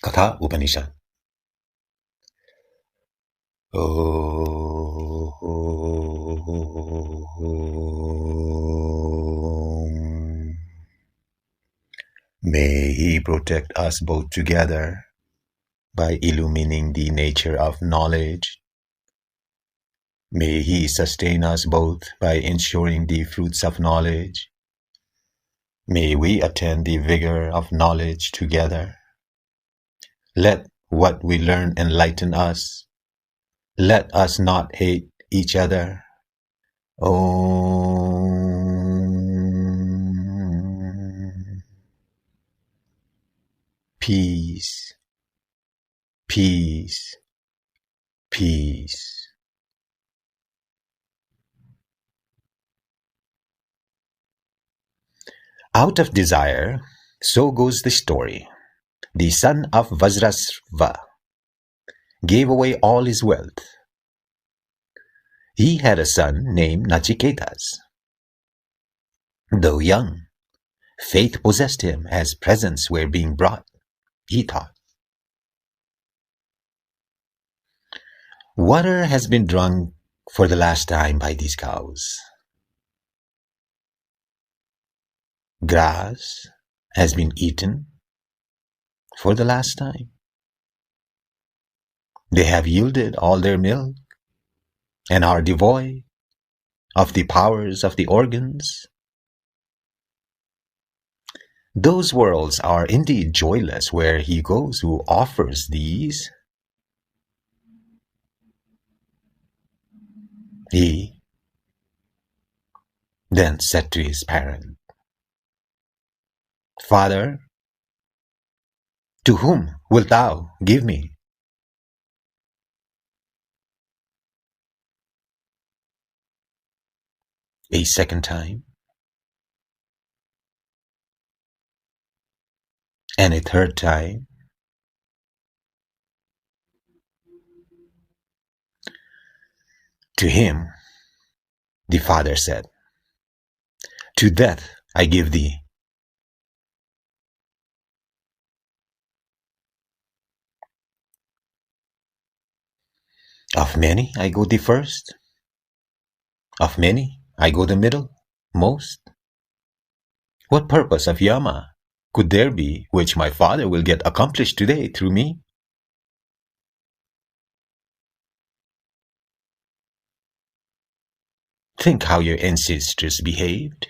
Katha Upanishad. May He protect us both together by illumining the nature of knowledge. May He sustain us both by ensuring the fruits of knowledge. May we attain the vigor of knowledge together. Let what we learn enlighten us. Let us not hate each other. Om. Peace, peace, peace. Out of desire, so goes the story. The son of Vajrasva gave away all his wealth. He had a son named Nachiketas. Though young, faith possessed him as presents were being brought, he thought. Water has been drunk for the last time by these cows. Grass has been eaten for the last time. They have yielded all their milk and are devoid of the powers of the organs. Those worlds are indeed joyless where he goes who offers these. He then said to his parent, Father, to whom wilt thou give me? A second time, and a third time. To him, the father said, To death I give thee. Of many I go the first. Of many I go the middle, most. What purpose of Yama could there be which my father will get accomplished today through me? Think how your ancestors behaved.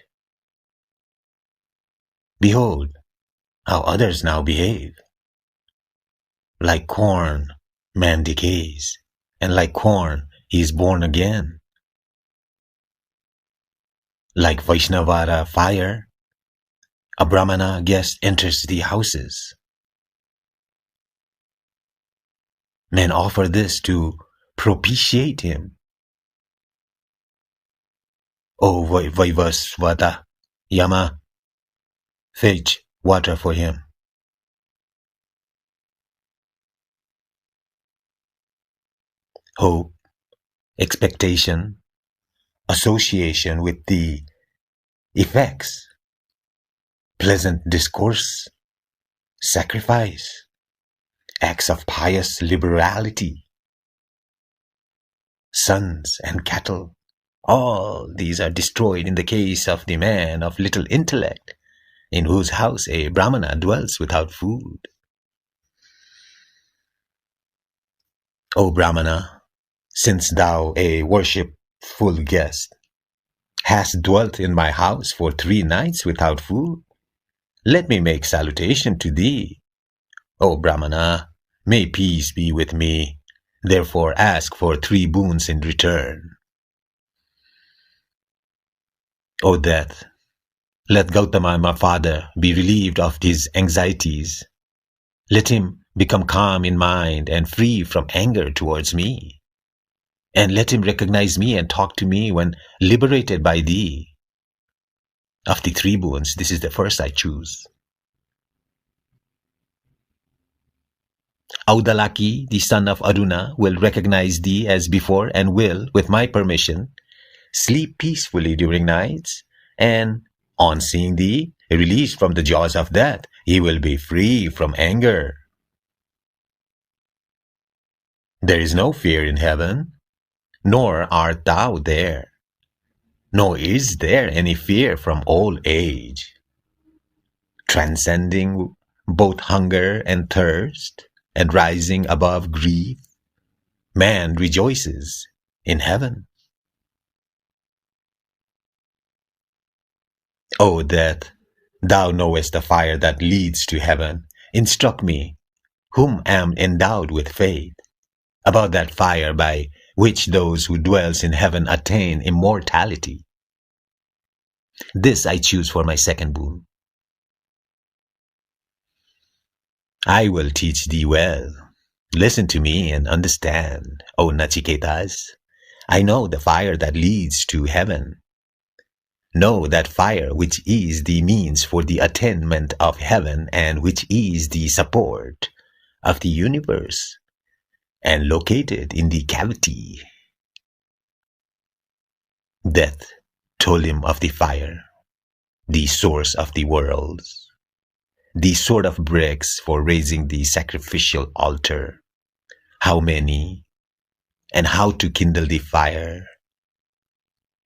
Behold how others now behave. Like corn, man decays, and like corn, he is born again. Like Vaishnavara fire, a Brahmana guest enters the houses. Men offer this to propitiate him. O Vaivasvata, Yama, fetch water for him. Hope, expectation, association with the effects, pleasant discourse, sacrifice, acts of pious liberality, sons and cattle, all these are destroyed in the case of the man of little intellect, in whose house a Brahmana dwells without food. O Brahmana, since thou, a worshipful guest, hast dwelt in my house for 3 nights without food, let me make salutation to thee. O Brahmana, may peace be with me, therefore ask for 3 boons in return. O Death, let Gautama, my father, be relieved of his anxieties. Let him become calm in mind and free from anger towards me. And let him recognize me and talk to me when liberated by thee. Of the 3 boons, this is the first I choose. Audalaki, the son of Aruna, will recognize thee as before and will, with my permission, sleep peacefully during nights, and on seeing thee, released from the jaws of death, he will be free from anger. There is no fear in heaven, nor art thou there, nor is there any fear from old age. Transcending both hunger and thirst, and rising above grief, man rejoices in heaven. O death, thou knowest the fire that leads to heaven. Instruct me, whom am endowed with faith, about that fire by which those who dwells in heaven attain immortality. This I choose for my second boon. I will teach thee well. Listen to me and understand, O Nachiketas. I know the fire that leads to heaven. Know that fire which is the means for the attainment of heaven and which is the support of the universe and located in the cavity. Death told him of the fire, the source of the worlds, the sort of bricks for raising the sacrificial altar, how many, and how to kindle the fire.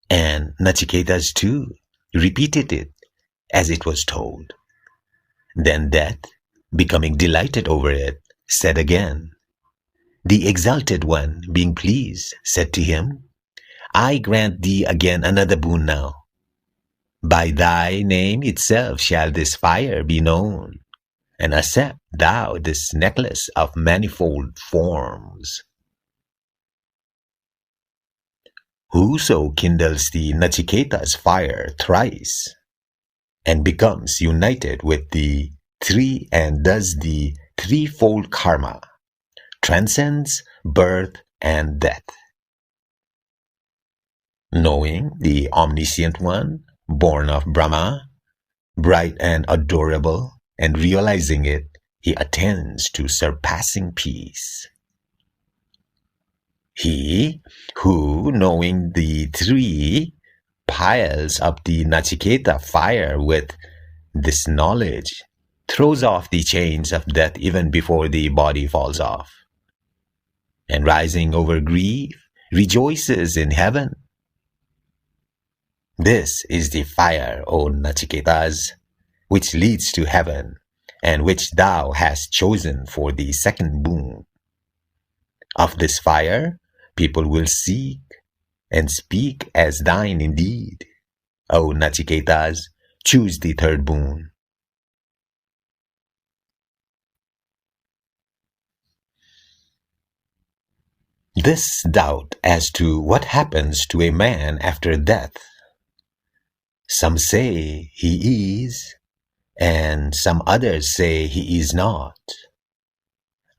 And Nachiketas too repeated it as it was told. Then Death, becoming delighted over it, said again. The exalted one, being pleased, said to him, I grant thee again another boon now. By thy name itself shall this fire be known, and accept thou this necklace of manifold forms. Whoso kindles the Nachiketa's fire thrice, and becomes united with the three and does the threefold karma, transcends birth and death. Knowing the omniscient one, born of Brahma, bright and adorable, and realizing it, he attains to surpassing peace. He who, knowing the three, piles up the Nachiketa fire with this knowledge, throws off the chains of death even before the body falls off, and rising over grief, rejoices in heaven. This is the fire, O Nachiketas, which leads to heaven, and which thou hast chosen for the second boon. Of this fire, people will seek and speak as thine indeed. O Nachiketas, choose the third boon. This doubt as to what happens to a man after death. Some say he is, and some others say he is not.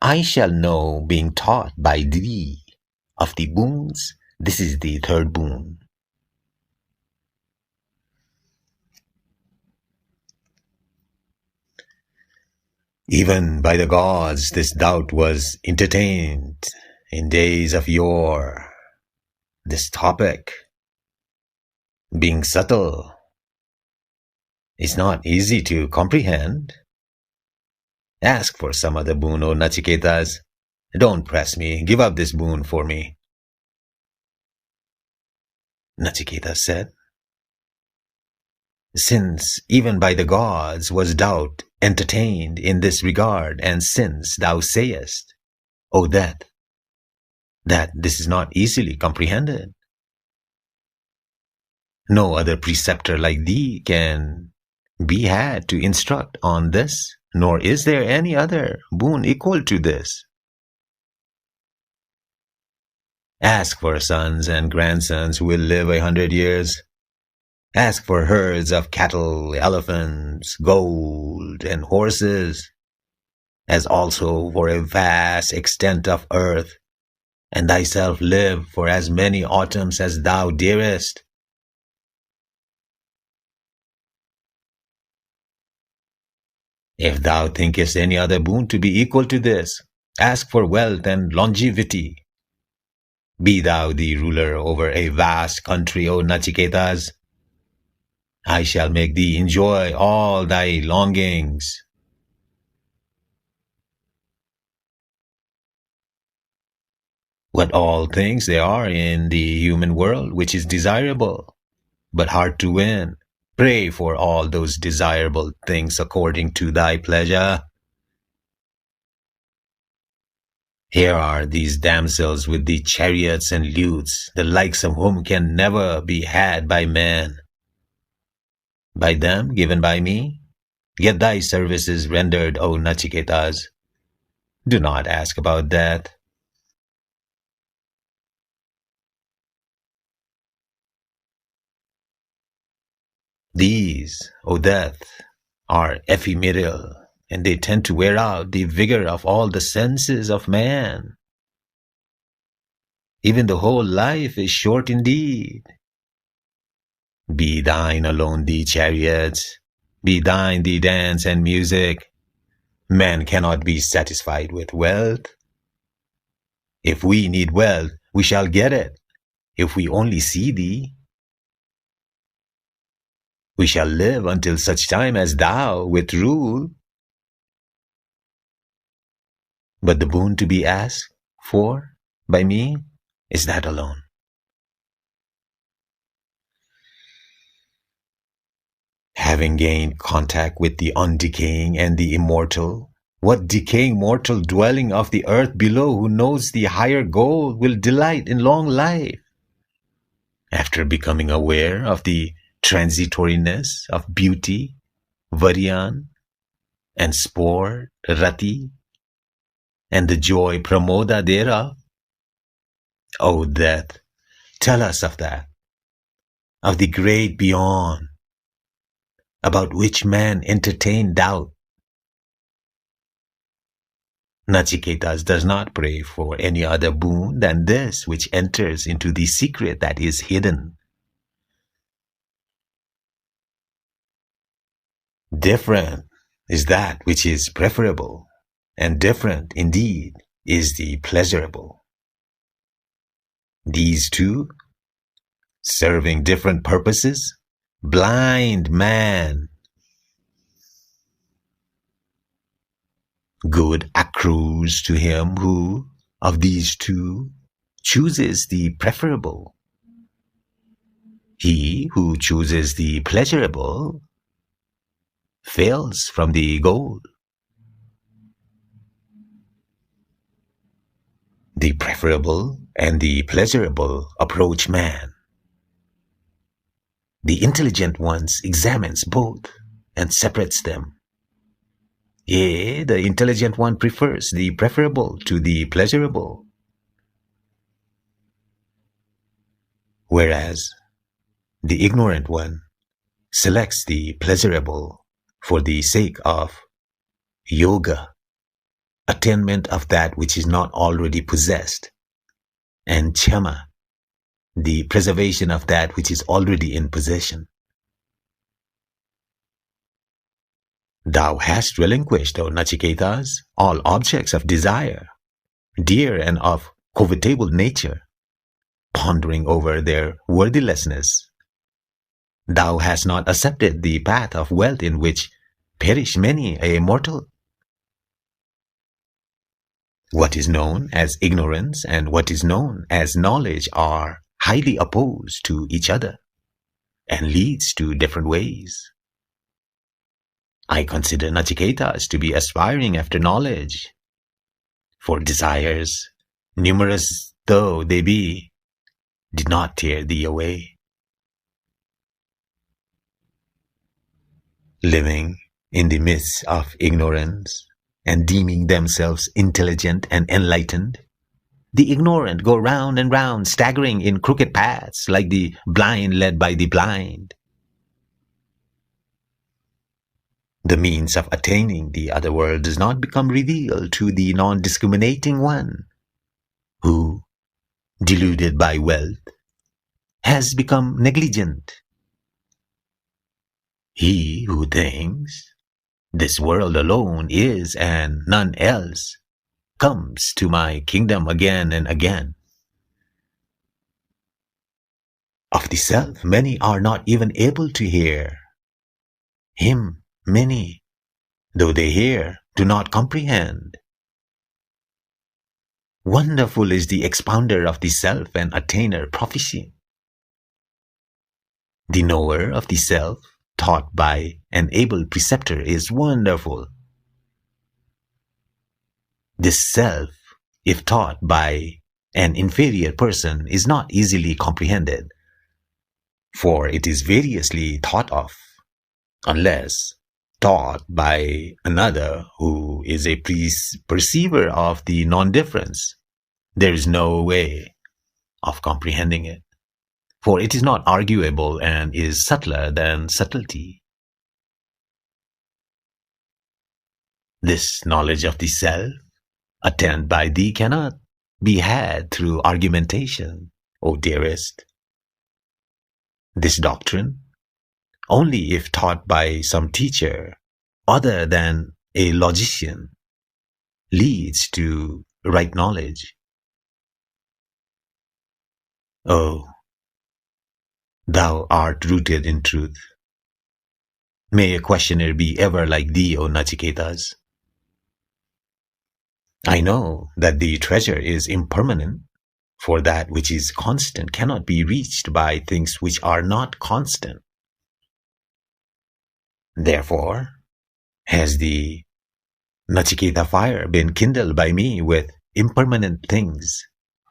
I shall know, being taught by thee, of the boons. This is the third boon. Even by the gods this doubt was entertained in days of yore. This topic, being subtle, is not easy to comprehend. Ask for some other boon, O Nachiketas. Don't press me. Give up this boon for me. Nachiketas said, Since even by the gods was doubt entertained in this regard, and since thou sayest, O Death, that this is not easily comprehended, no other preceptor like thee can be had to instruct on this, nor is there any other boon equal to this. Ask for sons and grandsons who will live 100 years. Ask for herds of cattle, elephants, gold, and horses, as also for a vast extent of earth, and thyself live for as many autumns as thou dearest. If thou thinkest any other boon to be equal to this, ask for wealth and longevity. Be thou the ruler over a vast country, O Nachiketas. I shall make thee enjoy all thy longings. . what all things there are in the human world which is desirable, but hard to win. Pray for all those desirable things according to thy pleasure. Here are these damsels with the chariots and lutes, the likes of whom can never be had by men. By them given by me, get thy services rendered, O Nachiketas. Do not ask about that. These, O Death, are ephemeral, and they tend to wear out the vigor of all the senses of man. Even the whole life is short indeed. Be thine alone the chariots, be thine the dance and music. Man cannot be satisfied with wealth. If we need wealth, we shall get it. If we only see thee, we shall live until such time as thou wilt rule. But the boon to be asked for by me is that alone. Having gained contact with the undecaying and the immortal, what decaying mortal dwelling of the earth below who knows the higher goal will delight in long life? After becoming aware of the transitoriness of beauty, Varyan, and sport, Rati, and the joy, Pramoda thereof, O Death, tell us of that, of the great beyond, about which man entertained doubt. Nachiketas does not pray for any other boon than this which enters into the secret that is hidden. Different is that which is preferable, and different indeed is the pleasurable. These two, serving different purposes, blind man. Good accrues to him who, of these two, chooses the preferable. He who chooses the pleasurable fails from the goal. The preferable and the pleasurable approach man. The intelligent ones examines both and separates them. Yea, the intelligent one prefers the preferable to the pleasurable. Whereas the ignorant one selects the pleasurable for the sake of yoga, attainment of that which is not already possessed, and kshama, the preservation of that which is already in possession. Thou hast relinquished, O Nachiketas, all objects of desire, dear and of covetable nature, pondering over their worthlessness. Thou hast not accepted the path of wealth in which perish many a mortal. What is known as ignorance and what is known as knowledge are highly opposed to each other and leads to different ways. I consider Nachiketas to be aspiring after knowledge, for desires, numerous though they be, did not tear thee away. Living in the midst of ignorance and deeming themselves intelligent and enlightened, the ignorant go round and round, staggering in crooked paths like the blind led by the blind. The means of attaining the other world does not become revealed to the non-discriminating one, who, deluded by wealth, has become negligent. He who thinks this world alone is and none else comes to my kingdom again and again. Of the self, many are not even able to hear. Him, many, though they hear, do not comprehend. Wonderful is the expounder of the self and attainer proficient. The knower of the self, taught by an able preceptor, is wonderful. This self, if taught by an inferior person, is not easily comprehended, for it is variously thought of, unless taught by another who is a perceiver of the non-difference. There is no way of comprehending it, for it is not arguable and is subtler than subtlety. This knowledge of the self, attained by thee, cannot be had through argumentation, O dearest. This doctrine, only if taught by some teacher other than a logician, leads to right knowledge. Oh, thou art rooted in truth. May a questioner be ever like thee, O Nachiketas. I know that the treasure is impermanent, for that which is constant cannot be reached by things which are not constant. Therefore, has the Nachiketa fire been kindled by me with impermanent things,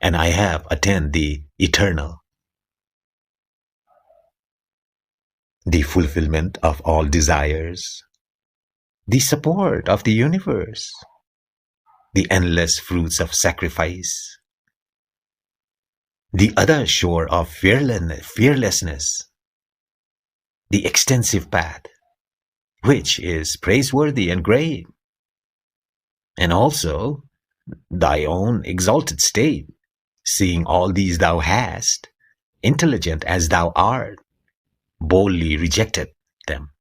and I have attained the eternal, the fulfillment of all desires, the support of the universe, the endless fruits of sacrifice, the other shore of fearlessness, the extensive path, which is praiseworthy and great, and also thy own exalted state, seeing all these thou hast, intelligent as thou art, boldly rejected them.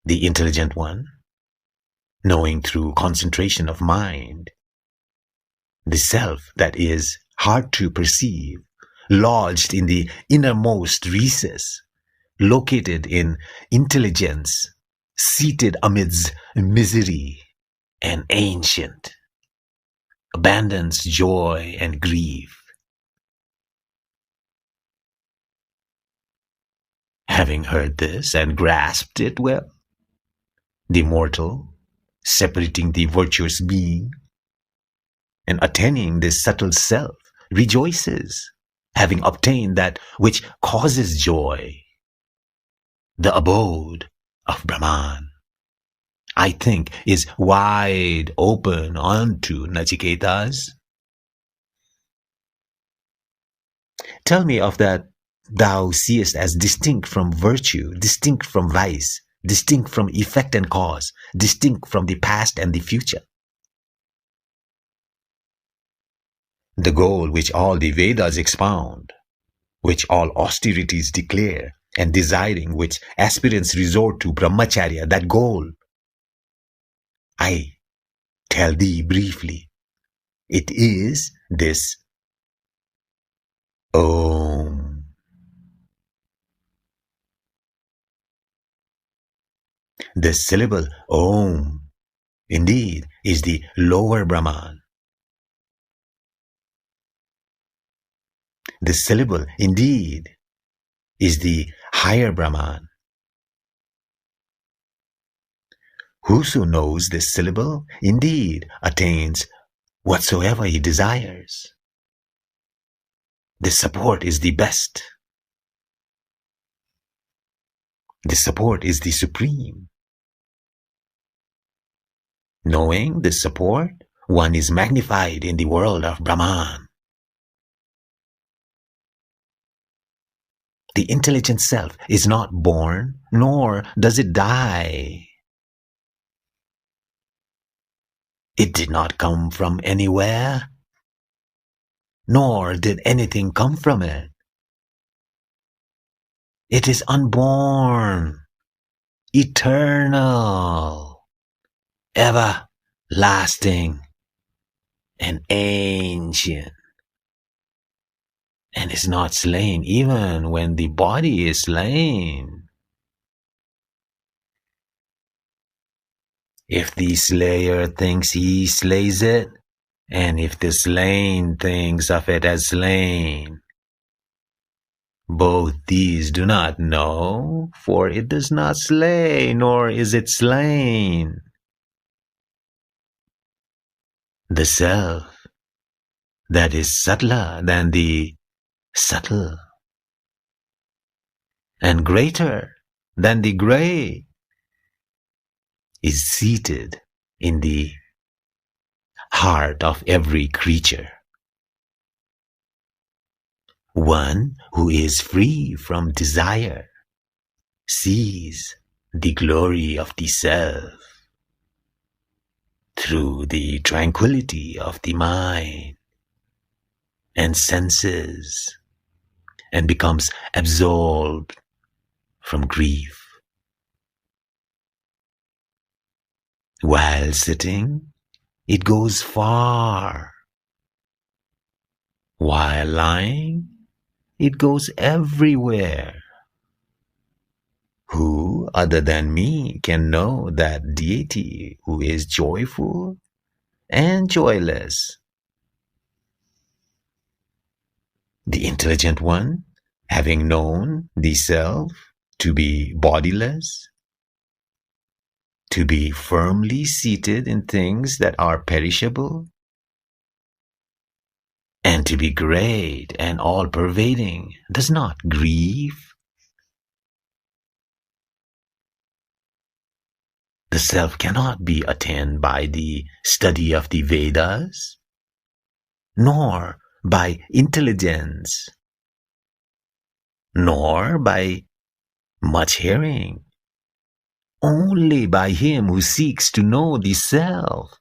The intelligent one, knowing through concentration of mind, the self that is hard to perceive, lodged in the innermost recess, located in intelligence, seated amidst misery and ancient, abandons joy and grief. Having heard this and grasped it well, the mortal, separating the virtuous being and attaining this subtle self, rejoices, having obtained that which causes joy, the abode of Brahman, I think, is wide open unto Nachiketas. Tell me of that thou seest as distinct from virtue, distinct from vice, distinct from effect and cause, distinct from the past and the future. The goal which all the Vedas expound, which all austerities declare, and desiring which aspirants resort to brahmacharya, that goal, I tell thee briefly, it is this Om. This syllable Om, indeed, is the lower Brahman. This syllable, indeed, is the higher Brahman. Whoso knows this syllable, indeed, attains whatsoever he desires. This support is the best. This support is the supreme. Knowing this support, one is magnified in the world of Brahman. The intelligent self is not born, nor does it die. It did not come from anywhere, nor did anything come from it. It is unborn, eternal, everlasting, and ancient, and is not slain even when the body is slain. If the slayer thinks he slays it, And if the slain thinks of it as slain, both these do not know, for it does not slay, nor is it slain. The self that is subtler than the subtle, and greater than the great, is seated in the heart of every creature. One who is free from desire sees the glory of the self through the tranquility of the mind and senses, and becomes absolved from grief. While sitting, it goes far. While lying, it goes everywhere. Who other than me can know that deity who is joyful and joyless? The intelligent one, having known the self to be bodiless, to be firmly seated in things that are perishable, and to be great and all-pervading, does not grieve. The self cannot be attained by the study of the Vedas, nor by intelligence, nor by much hearing. Only by him who seeks to know the self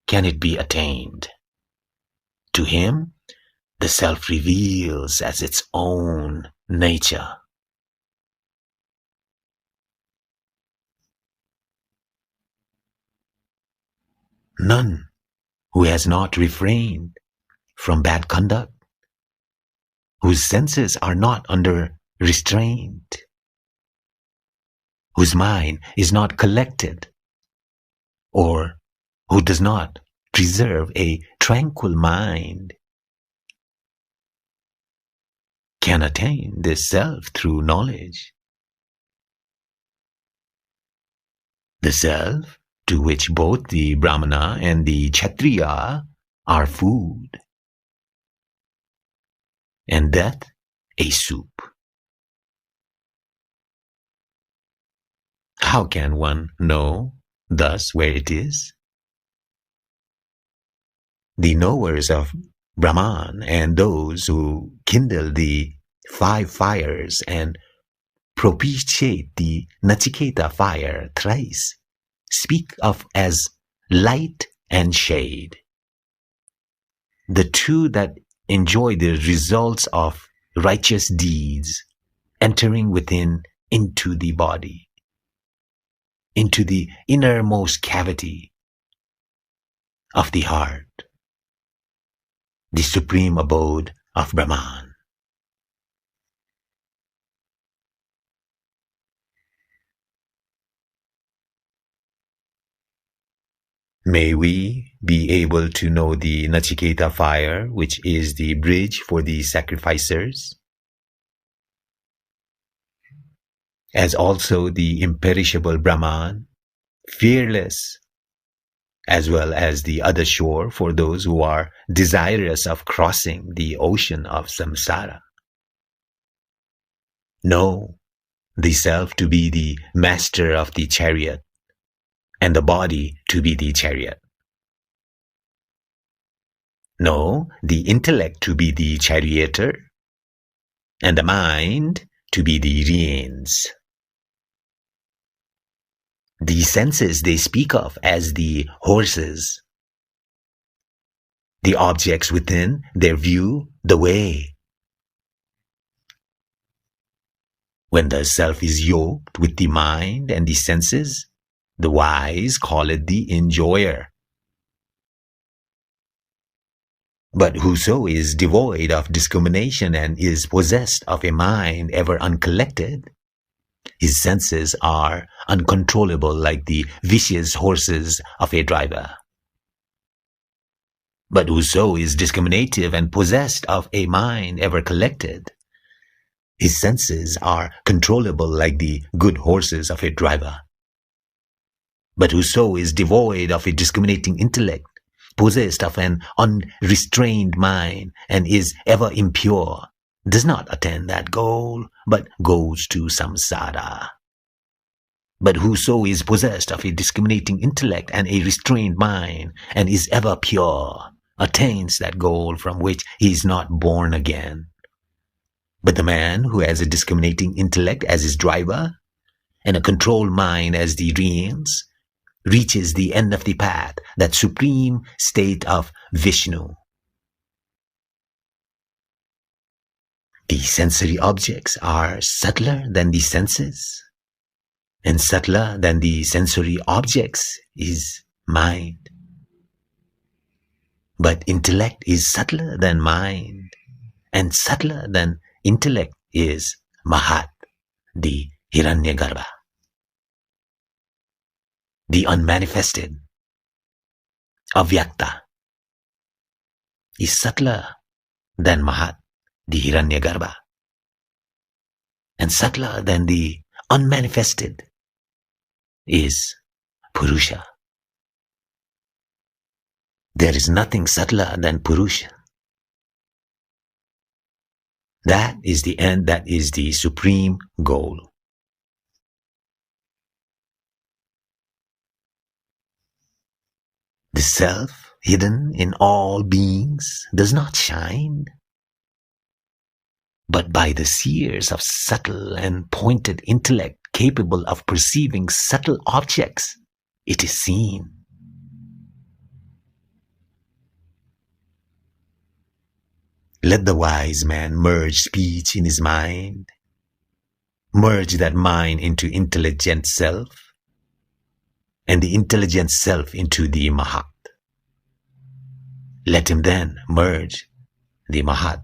can it be attained. To him, the self reveals as its own nature. None who has not refrained from bad conduct, whose senses are not under restraint, whose mind is not collected, or who does not preserve a tranquil mind, can attain this self through knowledge. The self to which both the Brahmana and the Kshatriya are food, and death a soup. How can one know thus where it is? The knowers of Brahman and those who kindle the 5 fires and propitiate the Nachiketa fire thrice speak of as light and shade. The two that enjoy the results of righteous deeds entering within into the body, into the innermost cavity of the heart, the supreme abode of Brahman. May we be able to know the Nachiketa fire, which is the bridge for the sacrificers, as also the imperishable Brahman, fearless, as well as the other shore for those who are desirous of crossing the ocean of samsara. Know the self to be the master of the chariot, and the body to be the chariot. Know the intellect to be the charioteer, and the mind to be the reins. The senses they speak of as the horses, the objects within their view, the way. When the self is yoked with the mind and the senses, the wise call it the enjoyer. But whoso is devoid of discrimination and is possessed of a mind ever uncollected, his senses are uncontrollable like the vicious horses of a driver. But whoso is discriminative and possessed of a mind ever collected, his senses are controllable like the good horses of a driver. But whoso is devoid of a discriminating intellect, possessed of an unrestrained mind, and is ever impure, does not attain that goal, but goes to samsara. But whoso is possessed of a discriminating intellect and a restrained mind, and is ever pure, attains that goal from which he is not born again. But the man who has a discriminating intellect as his driver, and a controlled mind as the reins, reaches the end of the path, that supreme state of Vishnu. The sensory objects are subtler than the senses, and subtler than the sensory objects is mind. But intellect is subtler than mind, and subtler than intellect is Mahat, the Hiranyagarbha, the unmanifested. Avyakta is subtler than Mahat, the Hiranyagarbha, and subtler than the unmanifested is Purusha. There is nothing subtler than Purusha. That is the end, that is the supreme goal. The self, hidden in all beings, does not shine, but by the seers of subtle and pointed intellect capable of perceiving subtle objects, it is seen. Let the wise man merge speech in his mind, merge that mind into intelligent self, and the intelligent self into the Mahat. Let him then merge the Mahat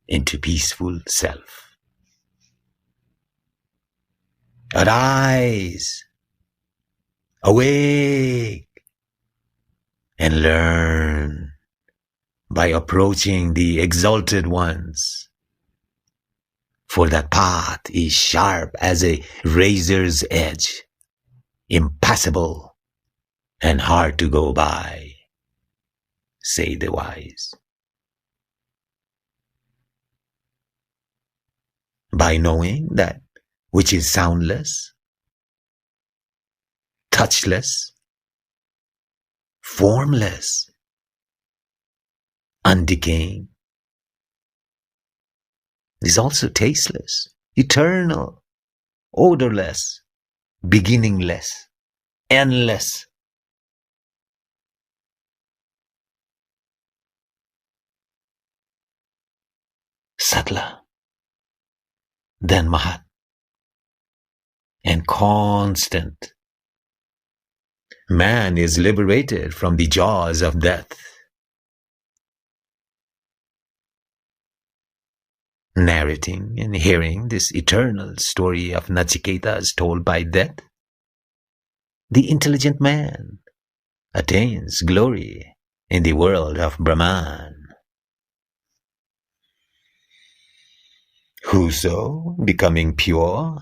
into peaceful self. Arise, awake, and learn by approaching the exalted ones. For that path is sharp as a razor's edge, impassable and hard to go by, say the wise. By knowing that which is soundless, touchless, formless, undecaying, is also tasteless, eternal, odorless, beginningless, endless. Subtler than Mahat, and constant. Man is liberated from the jaws of death. Narrating and hearing this eternal story of Nachiketas told by death, the intelligent man attains glory in the world of Brahman. Whoso, becoming pure,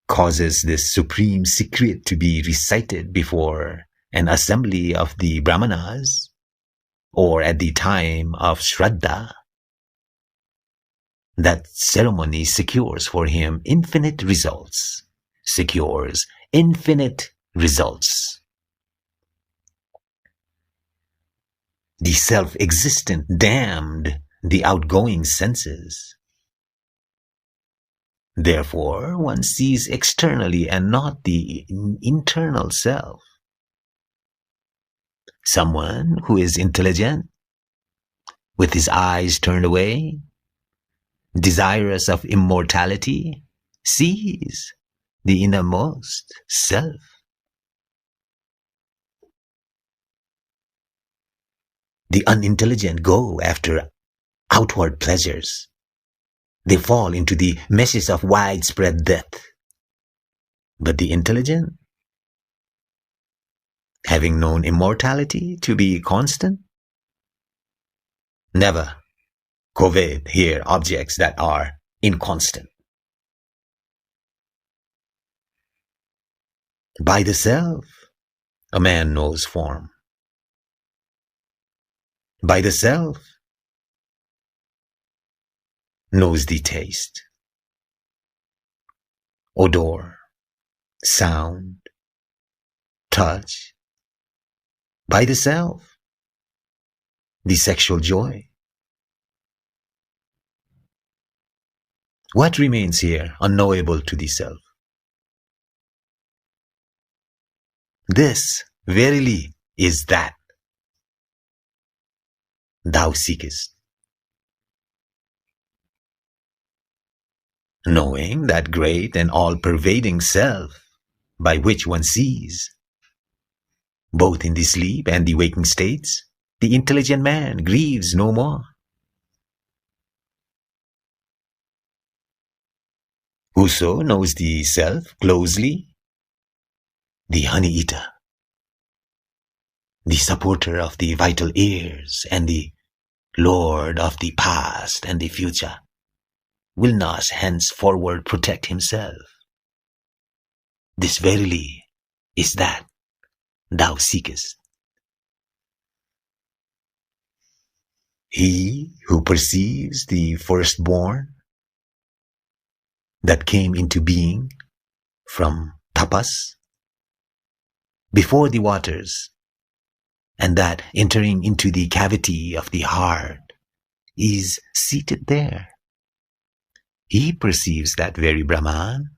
causes this supreme secret to be recited before an assembly of the Brahmanas, or at the time of Shraddha, that ceremony secures for him infinite results, secures infinite results. The self-existent damned the outgoing senses. Therefore, one sees externally and not the internal self. Someone who is intelligent, with his eyes turned away, desirous of immortality, sees the innermost self. The unintelligent go after outward pleasures. They fall into the meshes of widespread death. But the intelligent, having known immortality to be constant, Never covet here objects that are inconstant. By the self, a man knows form. By the self, knows the taste, odor, sound, touch. By the self, the sexual joy. What remains here unknowable to the self? This verily is that thou seekest. Knowing that great and all-pervading self by which one sees, both in the sleep and the waking states, the intelligent man grieves no more. Whoso knows the self closely, the honey-eater, the supporter of the vital ears and the lord of the past and the future, will not henceforward protect himself. This verily is that thou seekest. He who perceives the firstborn that came into being from tapas, before the waters, and that entering into the cavity of the heart is seated there. He perceives that very Brahman.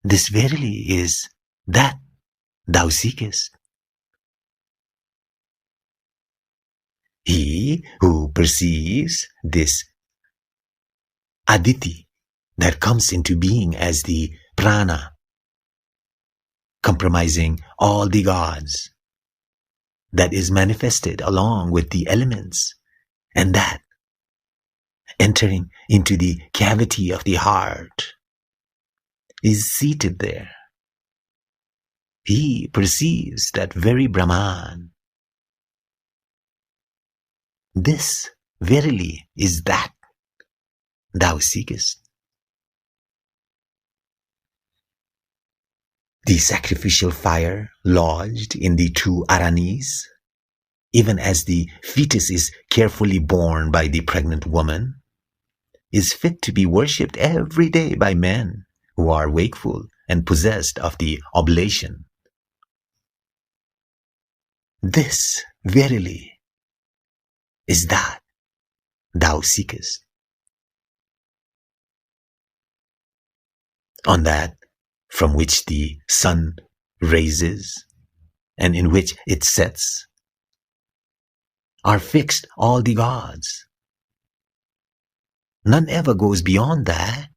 This verily is that thou seekest. He who perceives this Aditi that comes into being as the prana, comprising all the gods, that is manifested along with the elements, and that, entering into the cavity of the heart, is seated there. He perceives that very Brahman. This verily is that thou seekest. The sacrificial fire lodged in the two Aranis, even as the fetus is carefully borne by the pregnant woman, is fit to be worshipped every day by men who are wakeful and possessed of the oblation. This verily is that thou seekest. On that from which the sun raises and in which it sets are fixed all the gods. None ever goes beyond that.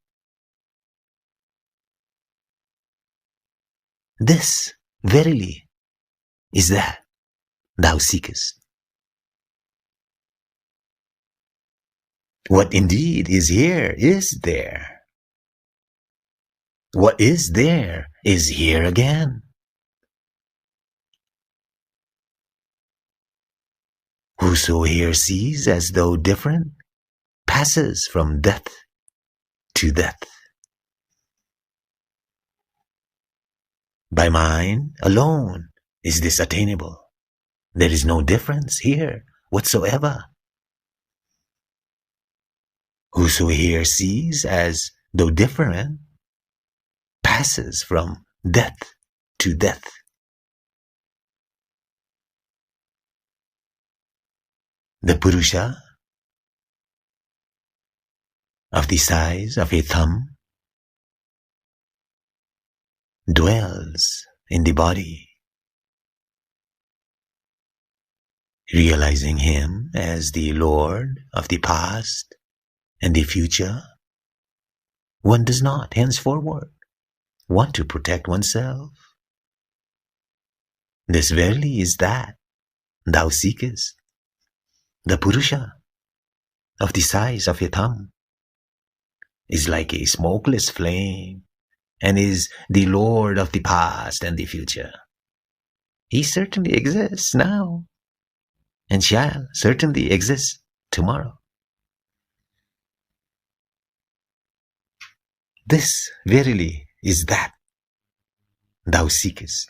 This verily is that thou seekest. What indeed is here is there. What is there is here again. Whoso here sees as though different passes from death to death. By mind alone is this attainable. There is no difference here whatsoever. Whoso here sees as though different passes from death to death. The Purusha of the size of a thumb dwells in the body, realizing him as the Lord of the past and the future. One does not henceforward want to protect oneself. This verily is that thou seekest. The Purusha of the size of a thumb is like a smokeless flame and is the Lord of the past and the future. He certainly exists now. and shall certainly exist tomorrow. This verily is that thou seekest.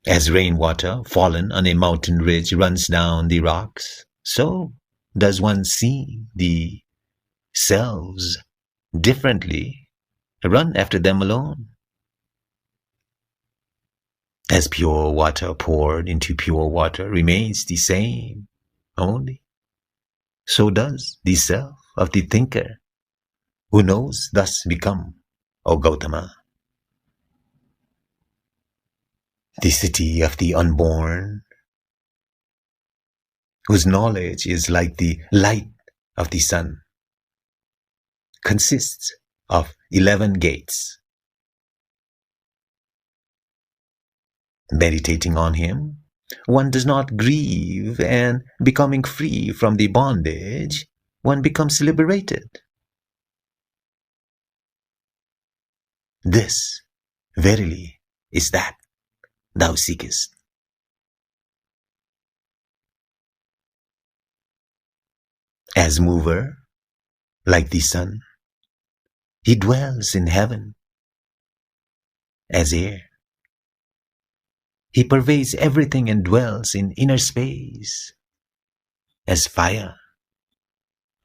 As rainwater fallen on a mountain ridge runs down the rocks, so does one see the selves differently, run after them alone. As pure water poured into pure water remains the same only, so does the self of the thinker who knows thus become, O Gautama. The city of the unborn, whose knowledge is like the light of the sun, consists of 11 gates. Meditating on him, one does not grieve, and becoming free from the bondage, one becomes liberated. This, verily, is that thou seekest. As mover, like the sun, he dwells in heaven. As air, he pervades everything and dwells in inner space. As fire,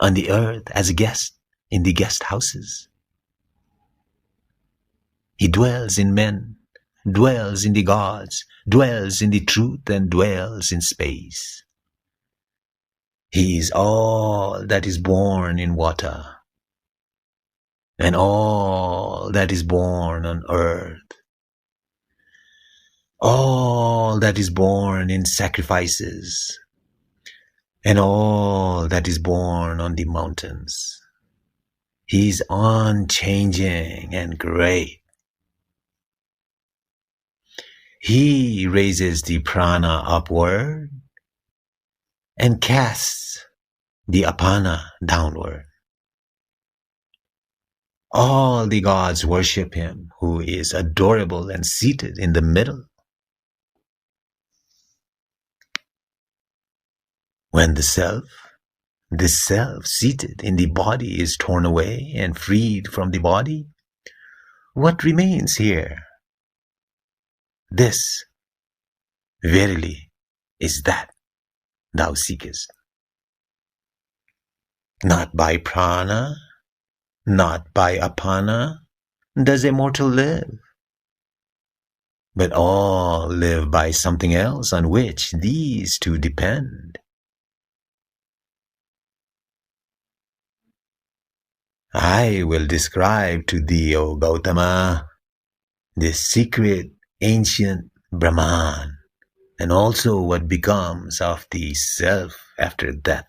on the earth as a guest in the guest houses. He dwells in men, dwells in the gods, dwells in the truth, and dwells in space. He is all that is born in water, and all that is born on earth, all that is born in sacrifices, and all that is born on the mountains. He is unchanging and great. He raises the prana upward and casts the apana downward. All the gods worship him, who is adorable and seated in the middle. When the self, this self seated in the body, is torn away and freed from the body, what remains here? This, verily, is that thou seekest. Not by prana, not by apana does a mortal live, but all live by something else on which these two depend. I will describe to thee, O Gautama, this secret ancient Brahman, and also what becomes of the self after death.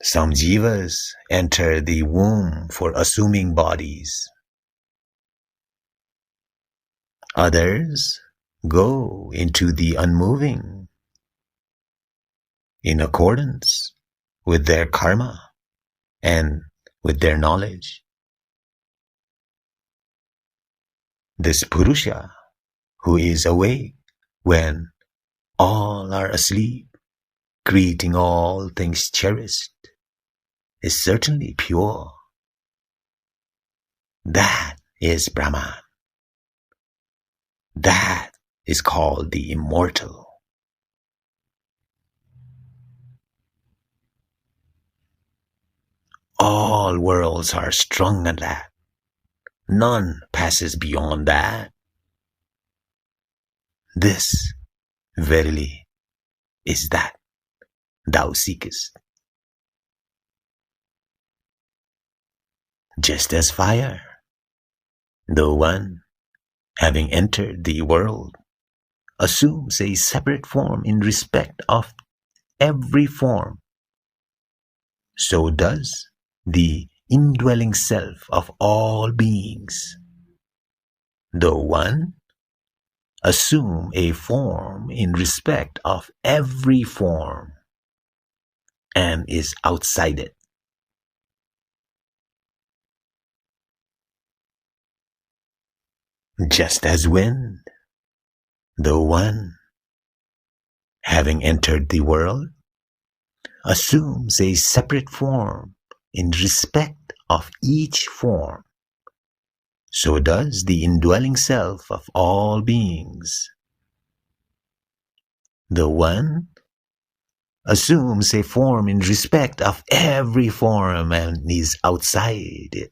Some jivas enter the womb for assuming bodies. Others go into the unmoving in accordance with their karma and with their knowledge. This Purusha, who is awake when all are asleep, greeting all things cherished, is certainly pure. That is Brahman. That is called the immortal. All worlds are strung on that. None passes beyond that. This, verily, is that thou seekest. Just as fire, though one, having entered the world, assumes a separate form in respect of every form, so does the indwelling self of all beings, though one, assume a form in respect of every form and is outside it. Just as wind, the one, having entered the world, assumes a separate form in respect of each form, so does the indwelling self of all beings. The one assumes a form in respect of every form and is outside it.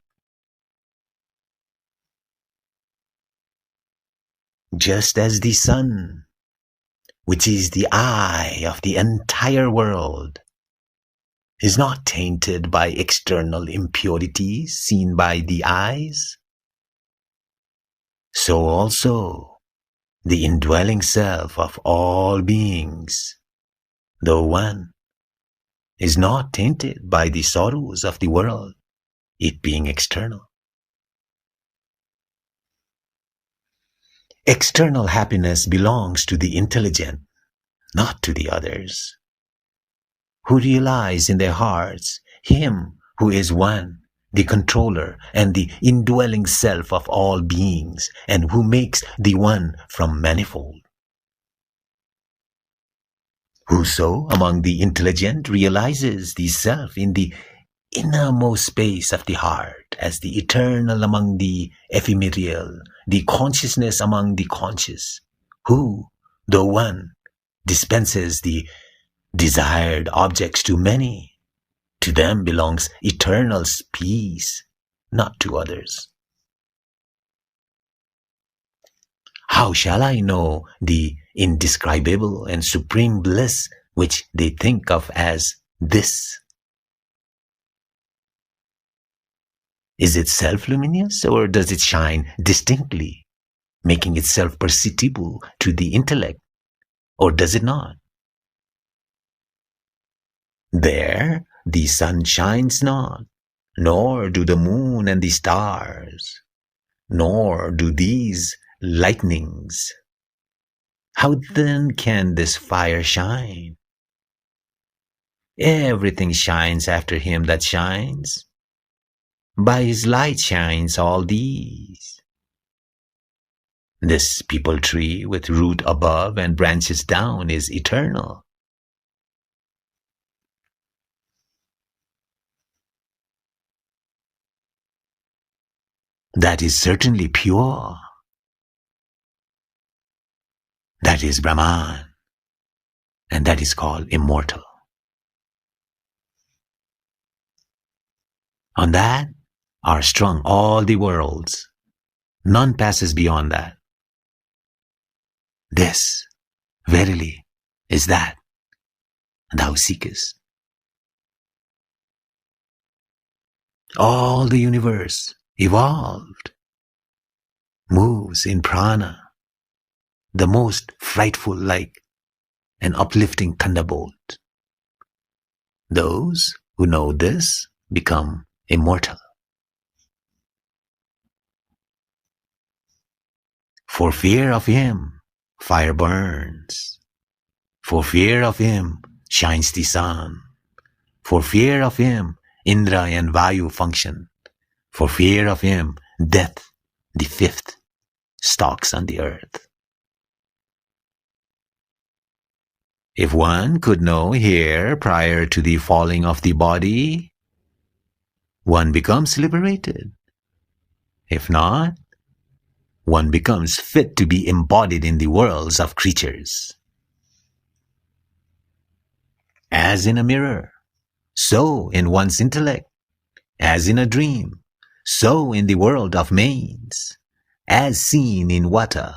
Just as the sun, which is the eye of the entire world, is not tainted by external impurities seen by the eyes, so also the indwelling self of all beings, the one, is not tainted by the sorrows of the world, it being external. External happiness belongs to the intelligent, not to the others, who realize in their hearts Him who is one, the controller and the indwelling self of all beings, and who makes the one from manifold. Whoso among the intelligent realizes the self in the innermost space of the heart as the eternal among the ephemeral, the consciousness among the conscious, who, though one, dispenses the desired objects to many, to them belongs eternal peace, not to others. How shall I know the indescribable and supreme bliss which they think of as this? Is it self-luminous, or does it shine distinctly, making itself perceptible to the intellect, or does it not? There the sun shines not, nor do the moon and the stars, nor do these lightnings. How then can this fire shine? Everything shines after him that shines. By his light shines all these. This peepal tree with root above and branches down is eternal. That is certainly pure. That is Brahman, and that is called immortal. On that are strung all the worlds. None passes beyond that. This, verily, is that thou seekest. All the universe, evolved, moves in prana, the most frightful like an uplifting thunderbolt. Those who know this become immortal. For fear of him, fire burns. For fear of him, shines the sun. For fear of him, Indra and Vayu function. For fear of him, death, the fifth, stalks on the earth. If one could know here prior to the falling of the body, one becomes liberated. If not, one becomes fit to be embodied in the worlds of creatures. As in a mirror, so in one's intellect. As in a dream, so in the world of mains. As seen in Vata,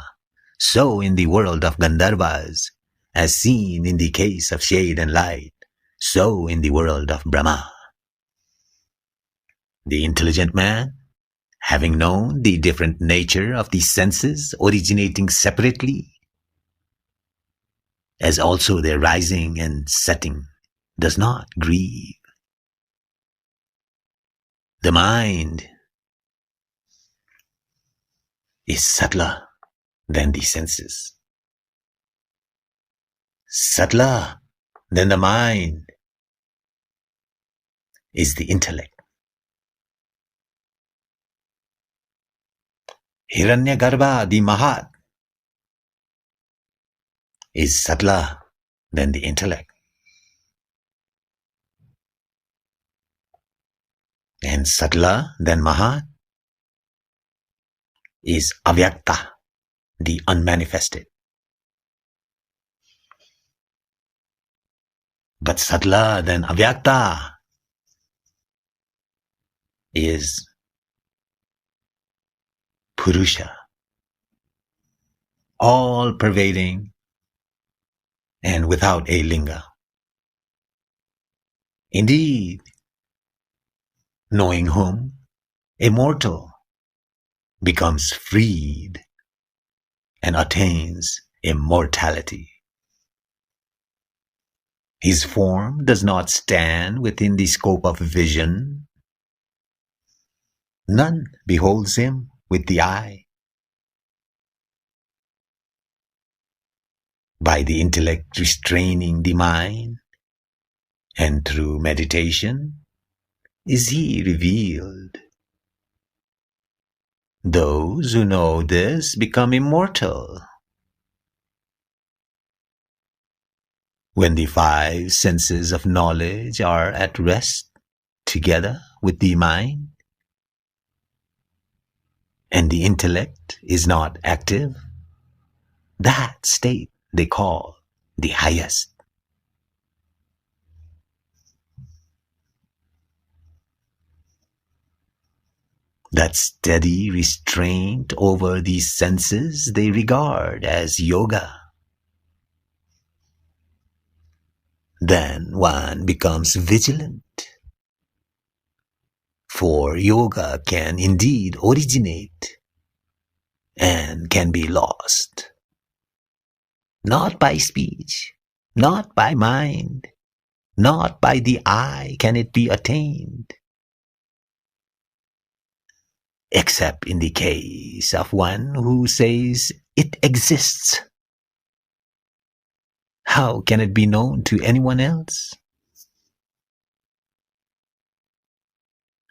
so in the world of Gandharvas. As seen in the case of shade and light, so in the world of Brahma. The intelligent man, having known the different nature of the senses originating separately, as also their rising and setting, does not grieve. The mind is subtler than the senses. Subtler than the mind is the intellect. Hiranyagarbha, the Mahat, is subtler than the intellect. And subtler than Mahat is Avyakta, the unmanifested. But subtler than Avyakta is Purusha, all-pervading and without a linga. Indeed, knowing whom a mortal becomes freed and attains immortality. His form does not stand within the scope of vision. None beholds him with the eye. By the intellect restraining the mind, and through meditation, is he revealed. Those who know this become immortal. When the five senses of knowledge are at rest together with the mind, and the intellect is not active, that state they call the highest. That steady restraint over these senses they regard as yoga. Then one becomes vigilant. For yoga can indeed originate and can be lost. Not by speech, not by mind, not by the eye can it be attained. Except in the case of one who says it exists. How can it be known to anyone else?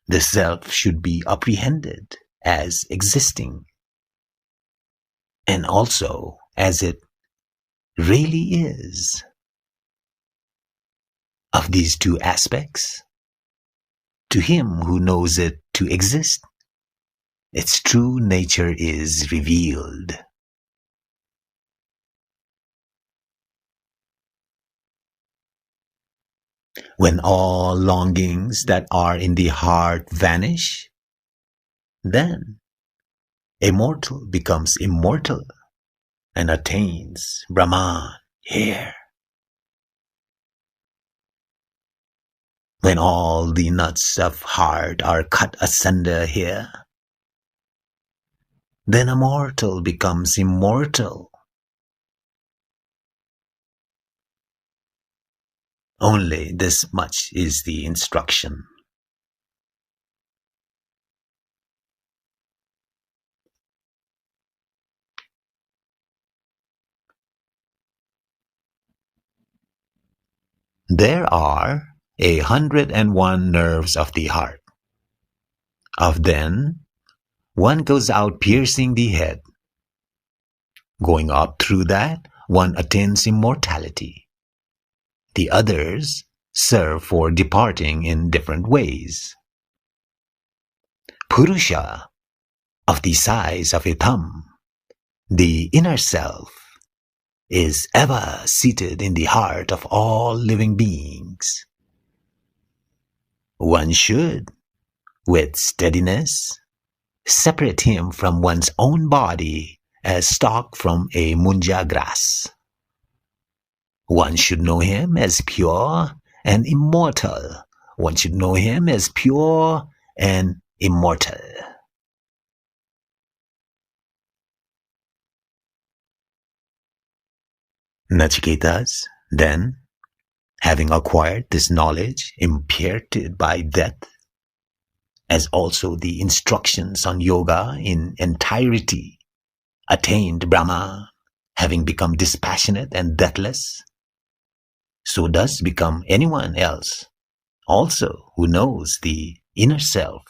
The self should be apprehended as existing, and also as it really is. Of these two aspects, to him who knows it to exist, its true nature is revealed. When all longings that are in the heart vanish, then a mortal becomes immortal and attains Brahman here. When all the nuts of heart are cut asunder here, then a mortal becomes immortal. Only this much is the instruction. There are 101 nerves of the heart. Of them, one goes out piercing the head. Going up through that, one attains immortality. The others serve for departing in different ways. Purusha, of the size of a thumb, the inner self, is ever seated in the heart of all living beings. One should, with steadiness, separate him from one's own body as stalk from a munja grass. One should know him as pure and immortal. One should know him as pure and immortal. Nachiketas, then, having acquired this knowledge imparted by death, as also the instructions on yoga in entirety, attained Brahma, having become dispassionate and deathless, so does become anyone else also who knows the inner self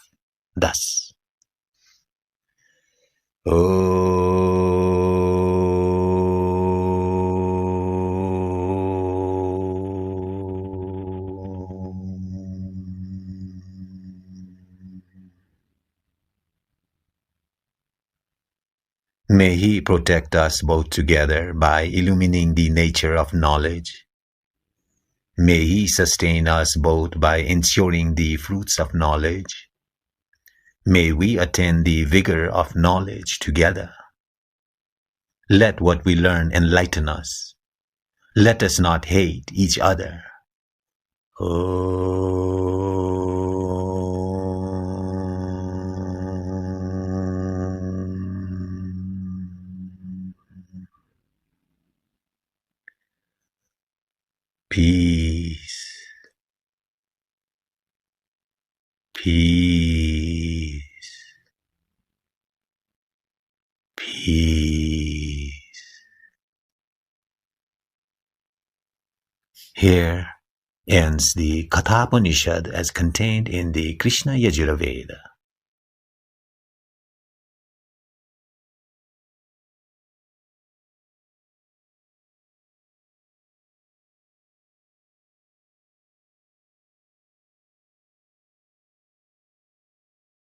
thus. May He protect us both together by illumining the nature of knowledge. May He sustain us both by ensuring the fruits of knowledge. May we attain the vigor of knowledge together. Let what we learn enlighten us. Let us not hate each other. Peace. Peace. Peace. Here ends the Katha Upanishad as contained in the Krishna Yajurveda.